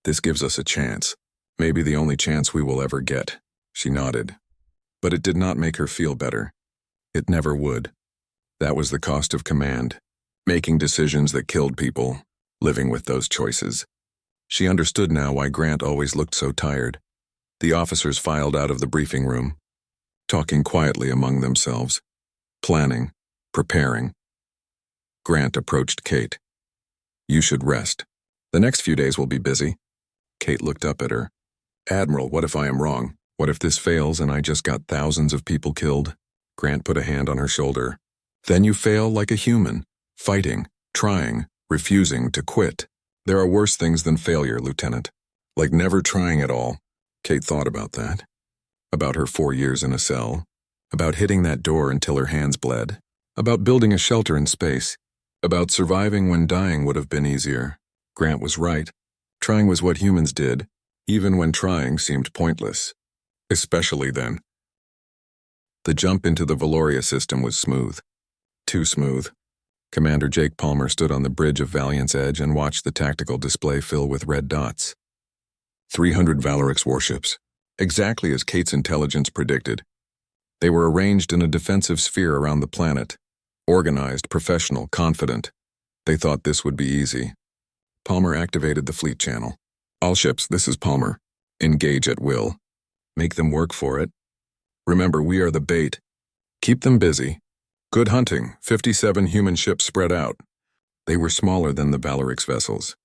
This gives us a chance. Maybe the only chance we will ever get." She nodded. But it did not make her feel better. It never would. That was the cost of command. Making decisions that killed people, living with those choices. She understood now why Grant always looked so tired. The officers filed out of the briefing room, talking quietly among themselves, planning, preparing. Grant approached Kate. "You should rest. The next few days will be busy." Kate looked up at her. "Admiral, what if I am wrong? What if this fails and I just got thousands of people killed?" Grant put a hand on her shoulder. "Then you fail like a human, fighting, trying, refusing to quit. There are worse things than failure, Lieutenant. Like never trying at all." Kate thought about that. About her 4 years in a cell. About hitting that door until her hands bled. About building a shelter in space. About surviving when dying would have been easier. Grant was right. Trying was what humans did, even when trying seemed pointless. Especially then. The jump into the Valoria system was smooth. Too smooth. Commander Jake Palmer stood on the bridge of Valiant's Edge and watched the tactical display fill with red dots. 300 Valorix warships. Exactly as Kate's intelligence predicted. They were arranged in a defensive sphere around the planet. Organized, professional, confident. They thought this would be easy. Palmer activated the fleet channel. "All ships, this is Palmer. Engage at will. Make them work for it. Remember, we are the bait. Keep them busy. Good hunting, 57 human ships spread out." They were smaller than the Valorix vessels.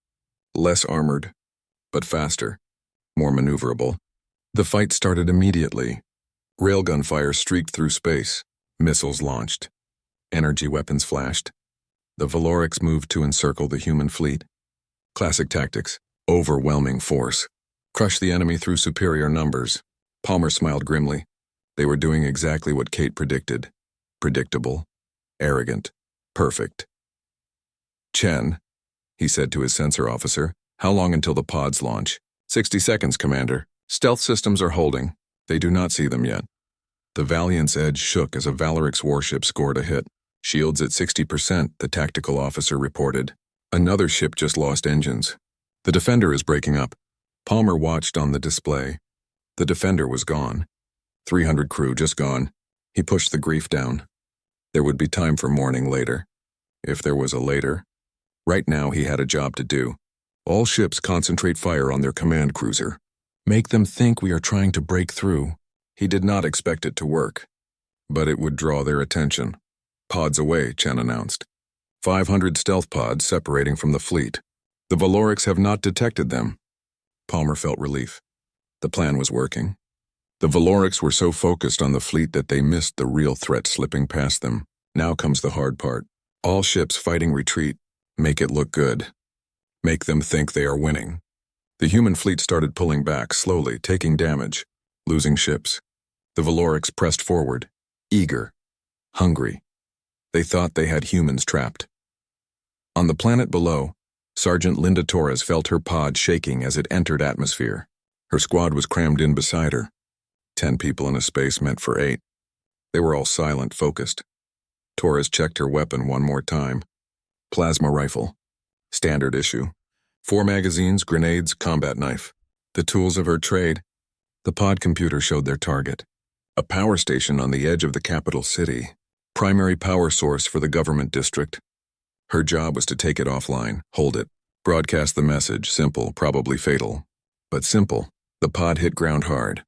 Less armored, but faster, more maneuverable. The fight started immediately. Railgun fire streaked through space. Missiles launched. Energy weapons flashed. The Valorix moved to encircle the human fleet. Classic tactics. Overwhelming force. Crush the enemy through superior numbers. Palmer smiled grimly. They were doing exactly what Kate predicted. Predictable. Arrogant. Perfect. "Chen," he said to his sensor officer, "how long until the pods launch?" 60 seconds, Commander. Stealth systems are holding. They do not see them yet." The Valiant's Edge shook as a Valorix warship scored a hit. "Shields at 60%, the tactical officer reported. Another ship just lost engines. The Defender is breaking up." Palmer watched on the display. The Defender was gone. 300 crew just gone. He pushed the grief down. There would be time for mourning later. If there was a later. Right now he had a job to do. All ships concentrate fire on their command cruiser. Make them think we are trying to break through. He did not expect it to work. But it would draw their attention. "Pods away," Chen announced. 500 stealth pods separating from the fleet. The Valorix have not detected them. Palmer felt relief. The plan was working. The Valorix were so focused on the fleet that they missed the real threat slipping past them. Now comes the hard part. All ships fighting retreat. Make it look good. Make them think they are winning. The human fleet started pulling back, slowly, taking damage, losing ships. The Valorix pressed forward, eager, hungry. They thought they had humans trapped. On the planet below, Sergeant Linda Torres felt her pod shaking as it entered atmosphere. Her squad was crammed in beside her. 10 people in a space meant for 8. They were all silent, focused. Torres checked her weapon one more time. Plasma rifle. Standard issue. 4 magazines, grenades, combat knife. The tools of her trade. The pod computer showed their target. A power station on the edge of the capital city. Primary power source for the government district. Her job was to take it offline, hold it, broadcast the message, simple, probably fatal. But simple. The pod hit ground hard.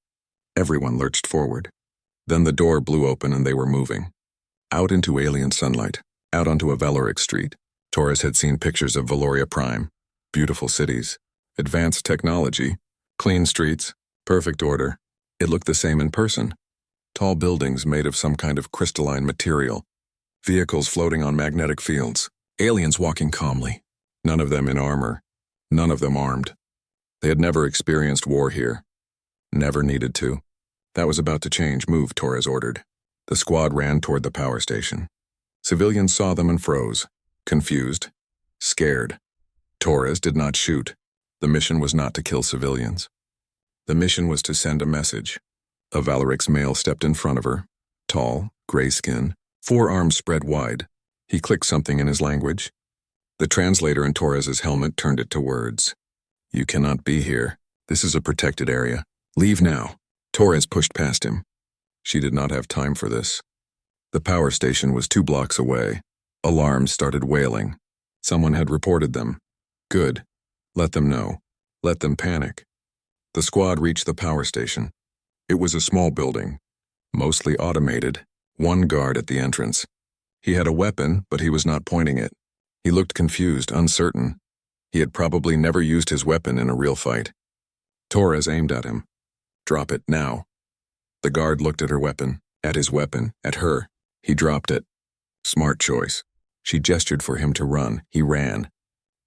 Everyone lurched forward. Then the door blew open and they were moving. Out into alien sunlight, out onto a Valoric street. Torres had seen pictures of Valoria Prime. Beautiful cities, advanced technology, clean streets, perfect order. It looked the same in person. Tall buildings made of some kind of crystalline material. Vehicles floating on magnetic fields. Aliens walking calmly. None of them in armor. None of them armed. They had never experienced war here. Never needed to. That was about to change. Move, Torres ordered. The squad ran toward the power station. Civilians saw them and froze. Confused. Scared. Torres did not shoot. The mission was not to kill civilians. The mission was to send a message. A Valorix male stepped in front of her. Tall, gray skin, 4 arms spread wide. He clicked something in his language. The translator in Torres's helmet turned it to words. You cannot be here. This is a protected area. Leave now. Torres pushed past him. She did not have time for this. The power station was 2 blocks away. Alarms started wailing. Someone had reported them. Good. Let them know. Let them panic. The squad reached the power station. It was a small building, mostly automated. 1 guard at the entrance. He had a weapon, but he was not pointing it. He looked confused, uncertain. He had probably never used his weapon in a real fight. Torres aimed at him. Drop it now. The guard looked at her weapon, at his weapon, at her. He dropped it. Smart choice. She gestured for him to run. He ran.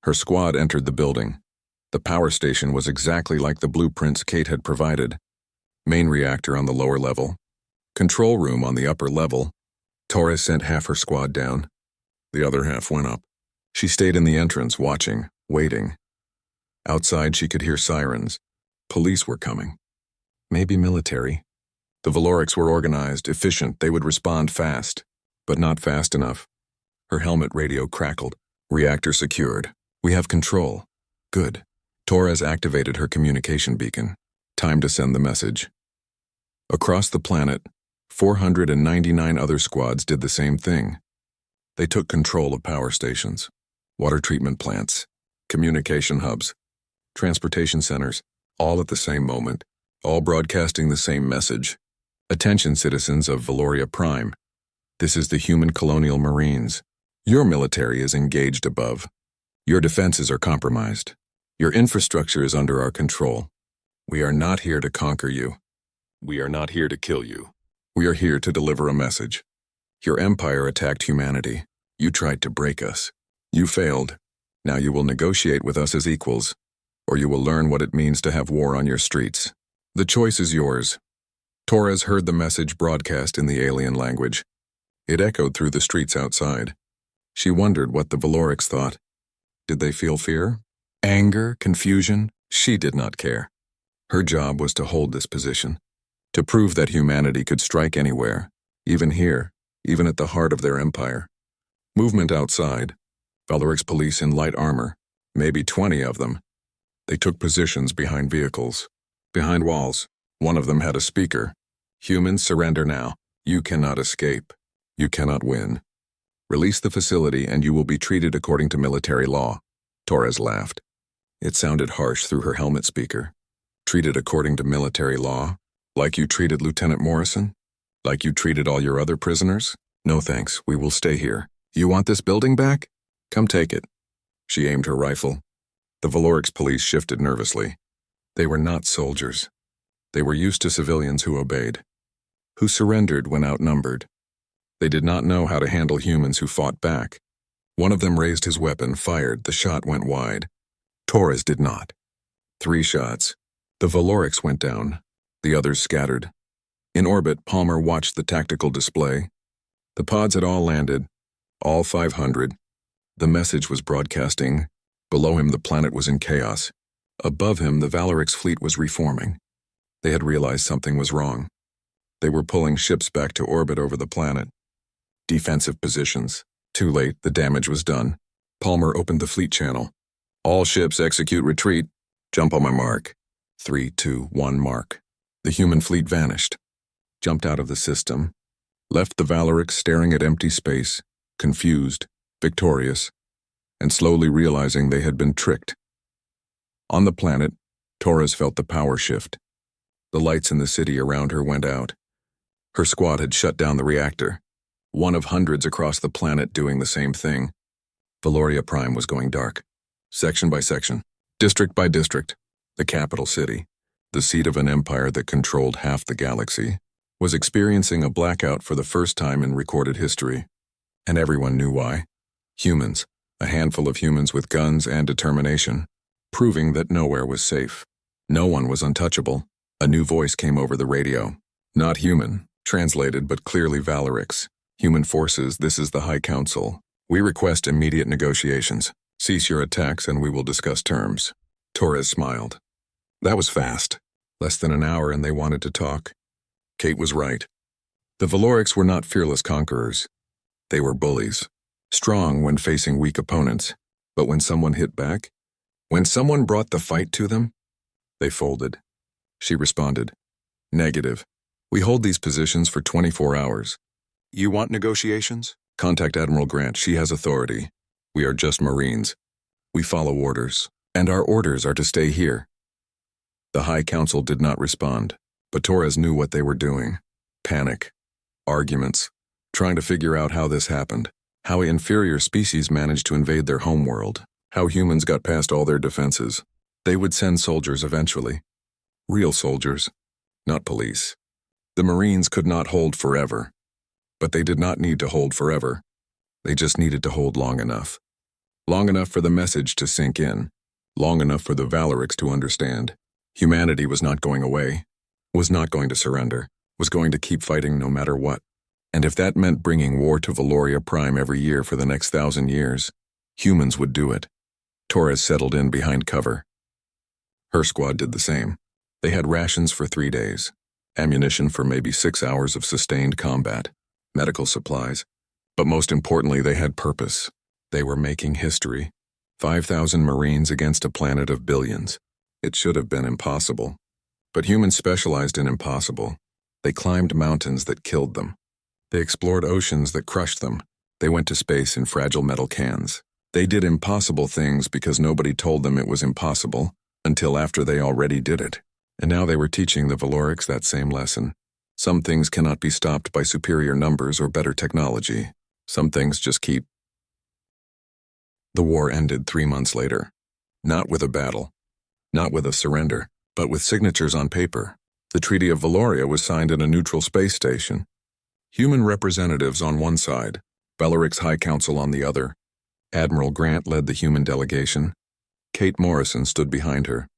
Her squad entered the building. The power station was exactly like the blueprints Kate had provided. Main reactor on the lower level. Control room on the upper level. Torres sent half her squad down. The other half went up. She stayed in the entrance, watching, waiting. Outside, she could hear sirens. Police were coming. Maybe military. The Valorics were organized, efficient. They would respond fast, but not fast enough. Her helmet radio crackled. Reactor secured. We have control. Good. Torres activated her communication beacon. Time to send the message. Across the planet, 499 other squads did the same thing. They took control of power stations, water treatment plants, communication hubs, transportation centers, all at the same moment, all broadcasting the same message. Attention, citizens of Valoria Prime. This is the human colonial marines. Your military is engaged above. Your defenses are compromised. Your infrastructure is under our control. We are not here to conquer you. We are not here to kill you. We are here to deliver a message. Your empire attacked humanity. You tried to break us. You failed. Now you will negotiate with us as equals, or you will learn what it means to have war on your streets. The choice is yours. Torres heard the message broadcast in the alien language. It echoed through the streets outside. She wondered what the Valorics thought. Did they feel fear? Anger? Confusion? She did not care. Her job was to hold this position, to prove that humanity could strike anywhere, even here, even at the heart of their empire. Movement outside. Valoric's police in light armor, maybe 20 of them. They took positions behind vehicles, behind walls. One of them had a speaker. Humans, surrender now. You cannot escape. You cannot win. Release the facility and you will be treated according to military law. Torres laughed. It sounded harsh through her helmet speaker. Treated according to military law? Like you treated Lieutenant Morrison? Like you treated all your other prisoners? No thanks, we will stay here. You want this building back? Come take it. She aimed her rifle. The Valorix police shifted nervously. They were not soldiers. They were used to civilians who obeyed, who surrendered when outnumbered. They did not know how to handle humans who fought back. One of them raised his weapon, fired. The shot went wide. Torres did not. 3 shots. The Valorix went down. The others scattered. In orbit, Palmer watched the tactical display. The pods had all landed, all 500. The message was broadcasting, Below him, the planet was in chaos. Above him, the Valerix fleet was reforming. They had realized something was wrong. They were pulling ships back to orbit over the planet. Defensive positions. Too late, the damage was done. Palmer opened the fleet channel. All ships execute retreat. Jump on my mark. 3, 2, 1, mark. The human fleet vanished. Jumped out of the system. Left the Valerix staring at empty space, confused, victorious, and slowly realizing they had been tricked. On the planet, Torres felt the power shift. The lights in the city around her went out. Her squad had shut down the reactor, one of hundreds across the planet doing the same thing. Valoria Prime was going dark. Section by section, district by district, the capital city, the seat of an empire that controlled half the galaxy, was experiencing a blackout for the first time in recorded history. And everyone knew why. Humans, a handful of humans with guns and determination, proving that nowhere was safe. No one was untouchable. A new voice came over the radio. Not human, translated but clearly Valerix. Human forces, this is the High Council. We request immediate negotiations. Cease your attacks and we will discuss terms. Torres smiled. That was fast. Less than an hour and they wanted to talk. Kate was right. The Valorix were not fearless conquerors. They were bullies. Strong when facing weak opponents. But when someone hit back, when someone brought the fight to them, they folded. She responded, "Negative. We hold these positions for 24 hours. You want negotiations? Contact Admiral Grant. She has authority. We are just Marines. We follow orders. And our orders are to stay here." The High Council did not respond, but Torres knew what they were doing. Panic. Arguments. Trying to figure out how this happened. How inferior species managed to invade their homeworld. How humans got past all their defenses. They would send soldiers eventually. Real soldiers, not police. The Marines could not hold forever. But they did not need to hold forever. They just needed to hold long enough. Long enough for the message to sink in. Long enough for the Valerix to understand. Humanity was not going away. Was not going to surrender. Was going to keep fighting no matter what. And if that meant bringing war to Valoria Prime every year for the next 1,000 years, humans would do it. Torres settled in behind cover. Her squad did the same. They had rations for 3 days. Ammunition for maybe 6 hours of sustained combat. Medical supplies. But most importantly, they had purpose. They were making history. 5,000 Marines against a planet of billions. It should have been impossible. But humans specialized in impossible. They climbed mountains that killed them. They explored oceans that crushed them. They went to space in fragile metal cans. They did impossible things because nobody told them it was impossible, until after they already did it. And now they were teaching the Valorix that same lesson. Some things cannot be stopped by superior numbers or better technology. Some things just keep. The war ended 3 months later. Not with a battle. Not with a surrender, but with signatures on paper. The Treaty of Valoria was signed at a neutral space station. Human representatives on one side, Valerix High Council on the other. Admiral Grant led the human delegation. Kate Morrison stood behind her.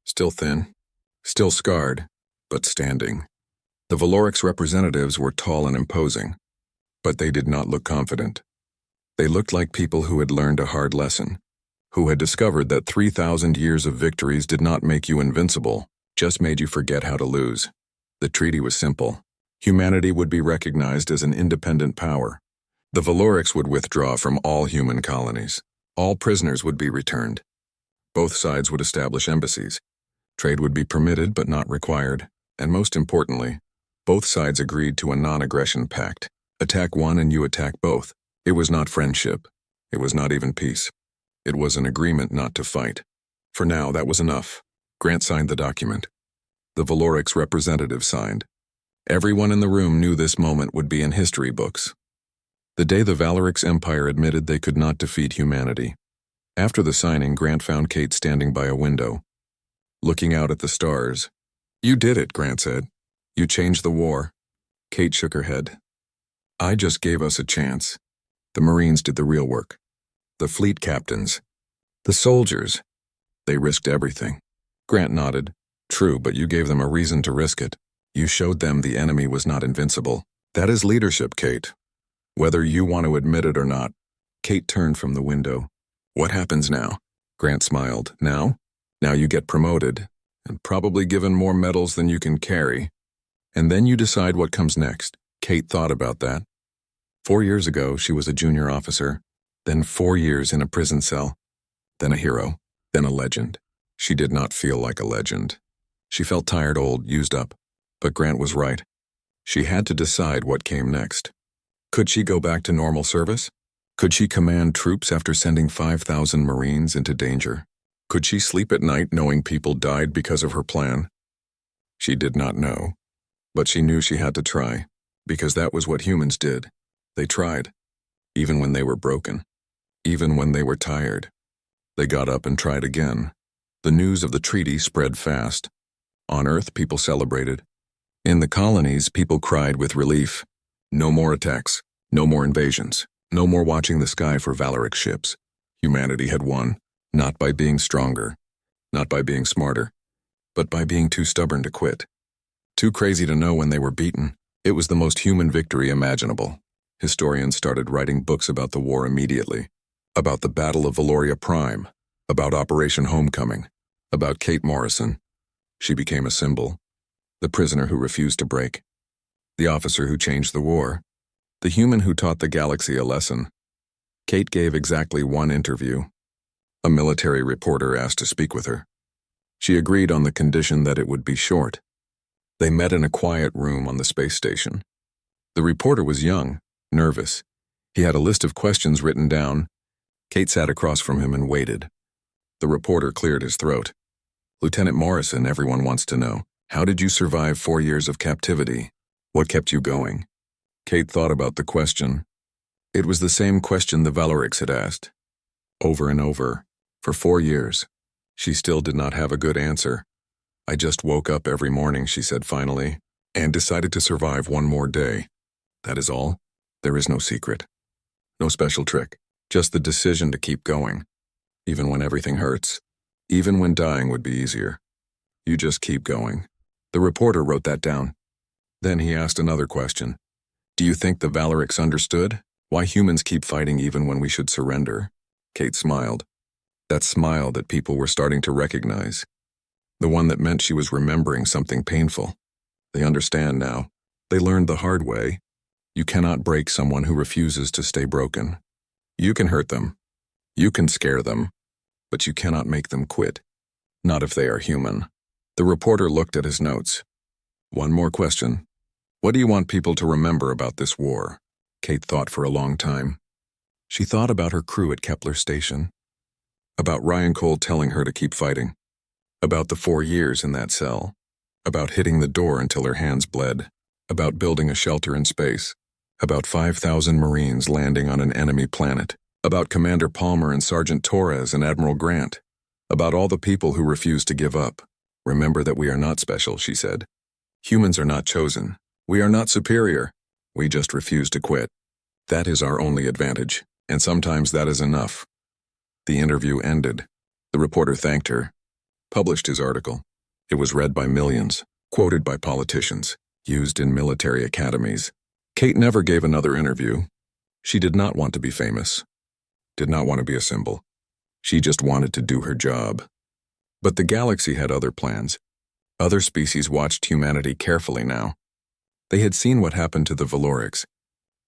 Still thin, still scarred, but standing. The Valorix representatives were tall and imposing, but they did not look confident. They looked like people who had learned a hard lesson, who had discovered that 3,000 years of victories did not make you invincible, just made you forget how to lose. The treaty was simple. Humanity would be recognized as an independent power. The Valorix would withdraw from all human colonies. All prisoners would be returned. Both sides would establish embassies. Trade would be permitted but not required. And most importantly, both sides agreed to a non-aggression pact. Attack one and you attack both. It was not friendship. It was not even peace. It was an agreement not to fight. For now, that was enough. Grant signed the document. The Valorix representative signed. Everyone in the room knew this moment would be in history books. The day the Valerix Empire admitted they could not defeat humanity. After the signing, Grant found Kate standing by a window, looking out at the stars. "You did it," Grant said. "You changed the war." Kate shook her head. "I just gave us a chance. The Marines did the real work. The fleet captains. The soldiers. They risked everything." Grant nodded. "True, but you gave them a reason to risk it. You showed them the enemy was not invincible. That is leadership, Kate. Whether you want to admit it or not." Kate turned from the window. "What happens now?" Grant smiled. Now? Now you get promoted, and probably given more medals than you can carry. And then you decide what comes next. Kate thought about that. 4 years ago, she was a junior officer, then 4 years in a prison cell, then a hero, then a legend. She did not feel like a legend. She felt tired, old, used up. But Grant was right. She had to decide what came next. Could she go back to normal service? Could she command troops after sending 5,000 Marines into danger? Could she sleep at night knowing people died because of her plan? She did not know. But she knew she had to try, because that was what humans did. They tried, even when they were broken, even when they were tired. They got up and tried again. The news of the treaty spread fast. On Earth, people celebrated. In the colonies, people cried with relief. No more attacks, no more invasions, no more watching the sky for Valeric ships. Humanity had won, not by being stronger, not by being smarter, but by being too stubborn to quit. Too crazy to know when they were beaten. It was the most human victory imaginable. Historians started writing books about the war immediately, about the Battle of Valoria Prime, about Operation Homecoming, about Kate Morrison. She became a symbol, the prisoner who refused to break, the officer who changed the war, the human who taught the galaxy a lesson. Kate gave exactly one interview. A military reporter asked to speak with her. She agreed on the condition that it would be short. They met in a quiet room on the space station. The reporter was young, nervous. He had a list of questions written down. Kate sat across from him and waited. The reporter cleared his throat. Lieutenant Morrison, everyone wants to know, how did you survive 4 years of captivity? What kept you going? Kate thought about the question. It was the same question the Valerics had asked. Over and over. For 4 years. She still did not have a good answer. I just woke up every morning, she said finally, and decided to survive one more day. That is all. There is no secret. No special trick. Just the decision to keep going. Even when everything hurts. Even when dying would be easier. You just keep going. The reporter wrote that down. Then he asked another question. Do you think the Valerics understood? Why humans keep fighting even when we should surrender? Kate smiled. That smile that people were starting to recognize. The one that meant she was remembering something painful. They understand now. They learned the hard way. You cannot break someone who refuses to stay broken. You can hurt them. You can scare them. But you cannot make them quit. Not if they are human. The reporter looked at his notes. One more question. What do you want people to remember about this war? Kate thought for a long time. She thought about her crew at Kepler Station. About Ryan Cole telling her to keep fighting. About the 4 years in that cell. About hitting the door until her hands bled. About building a shelter in space. About 5,000 Marines landing on an enemy planet. About Commander Palmer and Sergeant Torres and Admiral Grant. About all the people who refused to give up. Remember that we are not special, she said. Humans are not chosen. We are not superior. We just refuse to quit. That is our only advantage, and sometimes that is enough. The interview ended. The reporter thanked her, published his article. It was read by millions, quoted by politicians, used in military academies. Kate never gave another interview. She did not want to be famous, did not want to be a symbol. She just wanted to do her job. But the galaxy had other plans. Other species watched humanity carefully now. They had seen what happened to the Valorics.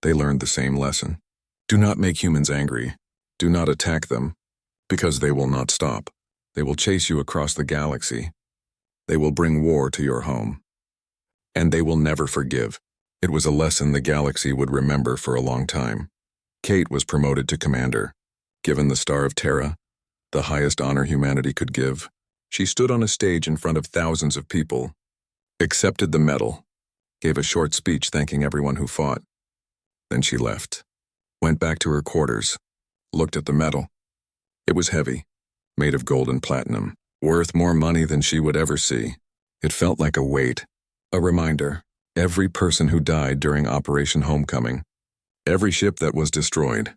They learned the same lesson. Do not make humans angry. Do not attack them, because they will not stop. They will chase you across the galaxy. They will bring war to your home. And they will never forgive. It was a lesson the galaxy would remember for a long time. Kate was promoted to commander. Given the Star of Terra, the highest honor humanity could give, she stood on a stage in front of thousands of people, accepted the medal, gave a short speech thanking everyone who fought. Then she left, went back to her quarters, looked at the medal. It was heavy, made of gold and platinum, worth more money than she would ever see. It felt like a weight, a reminder. Every person who died during Operation Homecoming, every ship that was destroyed,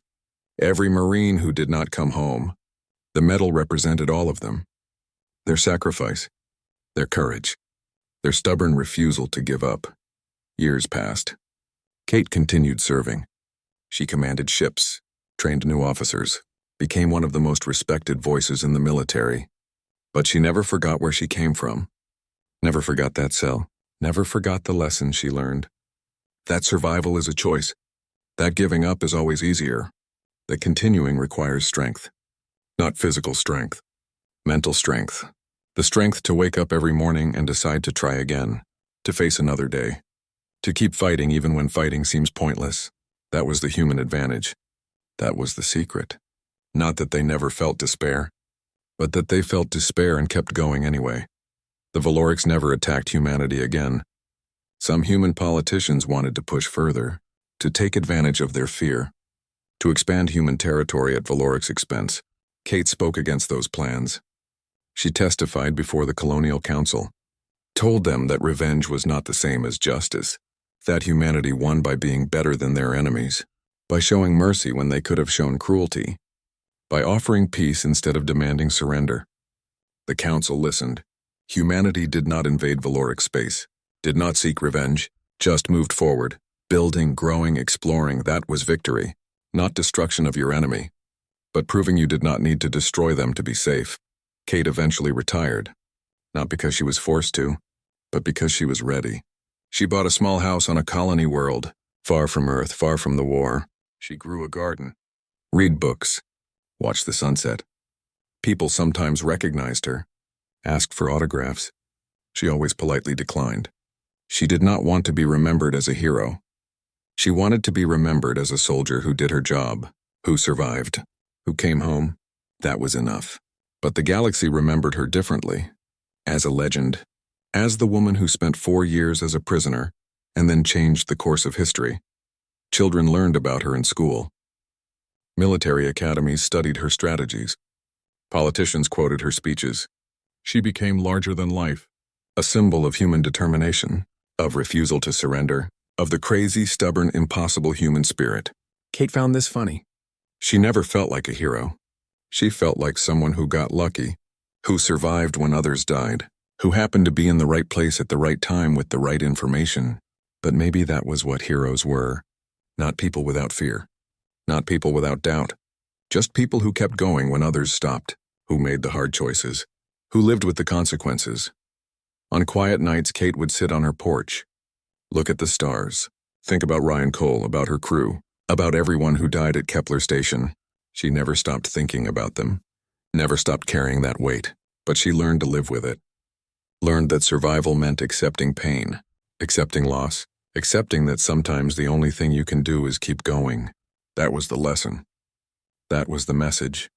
every Marine who did not come home. The medal represented all of them. Their sacrifice, their courage, their stubborn refusal to give up. Years passed. Kate continued serving. She commanded ships, trained new officers, became one of the most respected voices in the military. But she never forgot where she came from. Never forgot that cell. Never forgot the lesson she learned. That survival is a choice. That giving up is always easier. That continuing requires strength. Not physical strength. Mental strength. The strength to wake up every morning and decide to try again. To face another day. To keep fighting even when fighting seems pointless. That was the human advantage. That was the secret. Not that they never felt despair, but that they felt despair and kept going anyway. The Valorics never attacked humanity again. Some human politicians wanted to push further, to take advantage of their fear, to expand human territory at Valoric's expense. Kate spoke against those plans. She testified before the Colonial Council, told them that revenge was not the same as justice, that humanity won by being better than their enemies, by showing mercy when they could have shown cruelty, by offering peace instead of demanding surrender. The Council listened. Humanity did not invade Valoric space, did not seek revenge, just moved forward, building, growing, exploring. That was victory, not destruction of your enemy, but proving you did not need to destroy them to be safe. Kate eventually retired, not because she was forced to, but because she was ready. She bought a small house on a colony world, far from Earth, far from the war. She grew a garden, read books, watch the sunset. People sometimes recognized her, asked for autographs. She always politely declined. She did not want to be remembered as a hero. She wanted to be remembered as a soldier who did her job, who survived, who came home. That was enough. But the galaxy remembered her differently, as a legend, as the woman who spent 4 years as a prisoner and then changed the course of history. Children learned about her in school. Military academies studied her strategies. Politicians quoted her speeches. She became larger than life, a symbol of human determination, of refusal to surrender, of the crazy, stubborn, impossible human spirit. Kate found this funny. She never felt like a hero. She felt like someone who got lucky, who survived when others died, who happened to be in the right place at the right time with the right information. But maybe that was what heroes were. Not people without fear. Not people without doubt. Just people who kept going when others stopped, who made the hard choices, who lived with the consequences. On quiet nights, Kate would sit on her porch, look at the stars, think about Ryan Cole, about her crew, about everyone who died at Kepler Station. She never stopped thinking about them, never stopped carrying that weight, but she learned to live with it. Learned that survival meant accepting pain, accepting loss, accepting that sometimes the only thing you can do is keep going. That was the lesson. That was the message.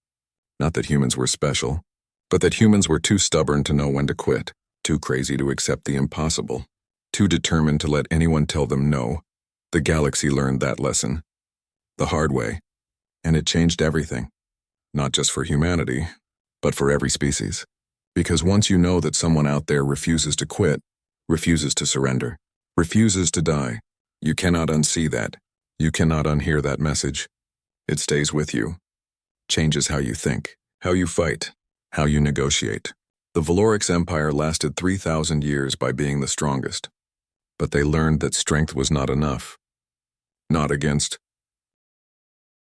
Not that humans were special, but that humans were too stubborn to know when to quit, too crazy to accept the impossible, too determined to let anyone tell them no. The galaxy learned that lesson, the hard way, and it changed everything. Not just for humanity, but for every species. Because once you know that someone out there refuses to quit, refuses to surrender, refuses to die, you cannot unsee that. You cannot unhear that message. It stays with you. Changes how you think, how you fight, how you negotiate. The Valoric's empire lasted 3,000 years by being the strongest. But they learned that strength was not enough. Not against